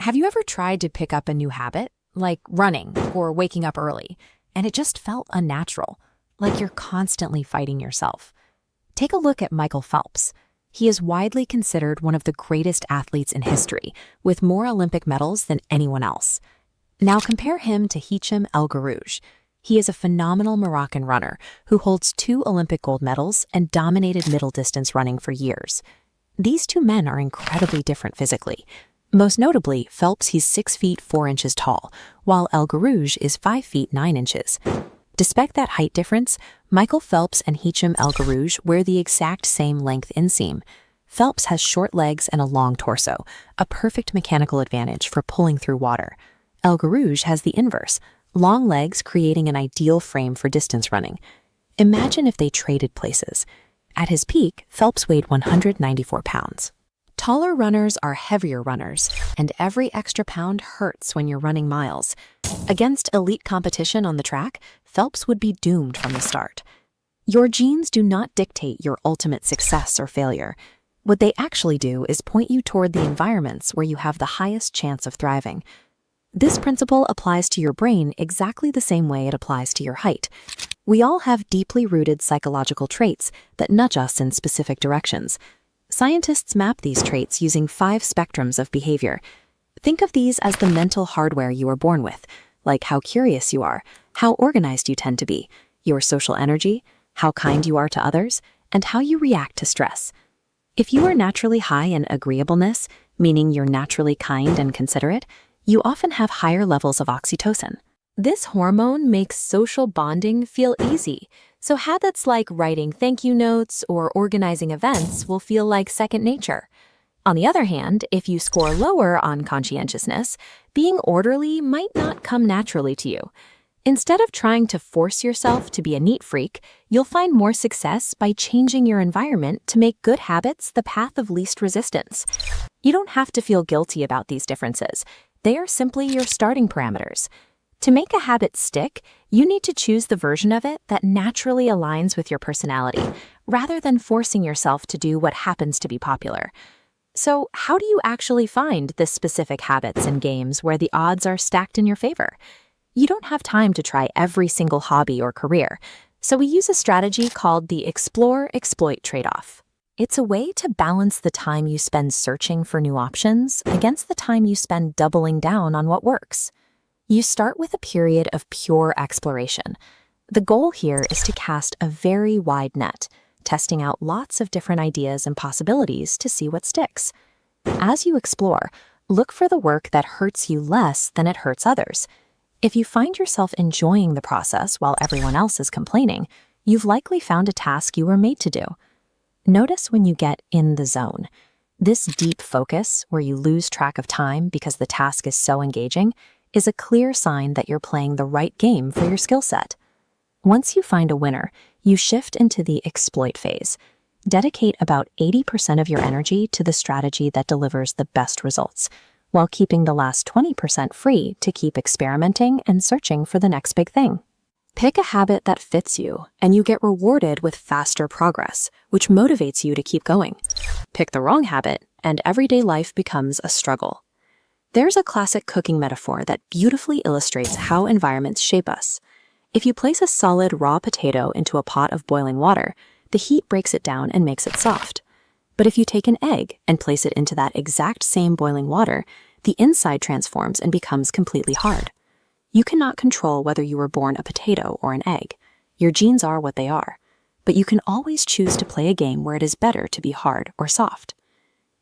Have you ever tried to pick up a new habit, like running or waking up early, and it just felt unnatural, like you're constantly fighting yourself? Take a look at Michael Phelps. He is widely considered one of the greatest athletes in history, with more Olympic medals than anyone else. Now compare him to Hicham El Guerrouj. He is a phenomenal Moroccan runner who holds 2 Olympic gold medals and dominated middle distance running for years. These two men are incredibly different physically. Most notably, Phelps he's 6 feet 4 inches tall, while El Guerrouj is 5 feet 9 inches. Despite that height difference, Michael Phelps and Hicham El Guerrouj wear the exact same length inseam. Phelps has short legs and a long torso, a perfect mechanical advantage for pulling through water. El Guerrouj has the inverse, long legs creating an ideal frame for distance running. Imagine if they traded places. At his peak, Phelps weighed 194 pounds. Taller runners are heavier runners, and every extra pound hurts when you're running miles. Against elite competition on the track, Phelps would be doomed from the start. Your genes do not dictate your ultimate success or failure. What they actually do is point you toward the environments where you have the highest chance of thriving. This principle applies to your brain exactly the same way it applies to your height. We all have deeply rooted psychological traits that nudge us in specific directions. Scientists map these traits using 5 spectrums of behavior. Think of these as the mental hardware you are born with, like how curious you are, how organized you tend to be, your social energy, how kind you are to others, and how you react to stress. If you are naturally high in agreeableness, meaning you're naturally kind and considerate, you often have higher levels of oxytocin. This hormone makes social bonding feel easy, so habits like writing thank you notes or organizing events will feel like second nature. On the other hand, if you score lower on conscientiousness, being orderly might not come naturally to you. Instead of trying to force yourself to be a neat freak, you'll find more success by changing your environment to make good habits the path of least resistance. You don't have to feel guilty about these differences. They are simply your starting parameters. To make a habit stick, you need to choose the version of it that naturally aligns with your personality, rather than forcing yourself to do what happens to be popular. So, how do you actually find the specific habits in games where the odds are stacked in your favor? You don't have time to try every single hobby or career, so we use a strategy called the explore-exploit trade-off. It's a way to balance the time you spend searching for new options against the time you spend doubling down on what works. You start with a period of pure exploration. The goal here is to cast a very wide net, testing out lots of different ideas and possibilities to see what sticks. As you explore, look for the work that hurts you less than it hurts others. If you find yourself enjoying the process while everyone else is complaining, you've likely found a task you were made to do. Notice when you get in the zone. This deep focus, where you lose track of time because the task is so engaging, is a clear sign that you're playing the right game for your skill set. Once you find a winner, you shift into the exploit phase. Dedicate about 80% of your energy to the strategy that delivers the best results, while keeping the last 20% free to keep experimenting and searching for the next big thing. Pick a habit that fits you, and you get rewarded with faster progress, which motivates you to keep going. Pick the wrong habit, and everyday life becomes a struggle. There's a classic cooking metaphor that beautifully illustrates how environments shape us. If you place a solid raw potato into a pot of boiling water, the heat breaks it down and makes it soft. But if you take an egg and place it into that exact same boiling water, the inside transforms and becomes completely hard. You cannot control whether you were born a potato or an egg. Your genes are what they are. But you can always choose to play a game where it is better to be hard or soft.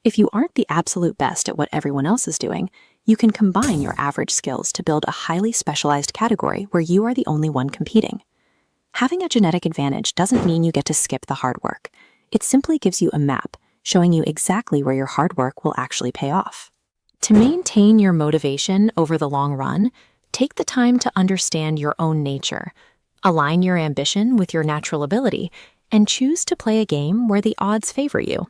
If you aren't the absolute best at what everyone else is doing, you can combine your average skills to build a highly specialized category where you are the only one competing. Having a genetic advantage doesn't mean you get to skip the hard work. It simply gives you a map, showing you exactly where your hard work will actually pay off. To maintain your motivation over the long run, take the time to understand your own nature, align your ambition with your natural ability, and choose to play a game where the odds favor you,